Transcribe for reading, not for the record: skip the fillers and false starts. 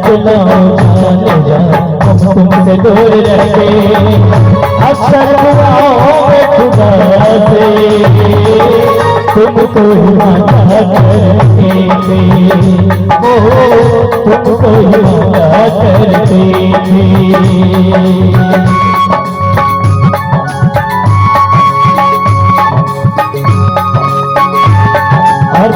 चलाओ जान जा, हम तुमसे दूर रहते अक्सर दुआओं में खुदा से तुमको ही मांगा करते थे, तुमको ही मांगा करते थे। और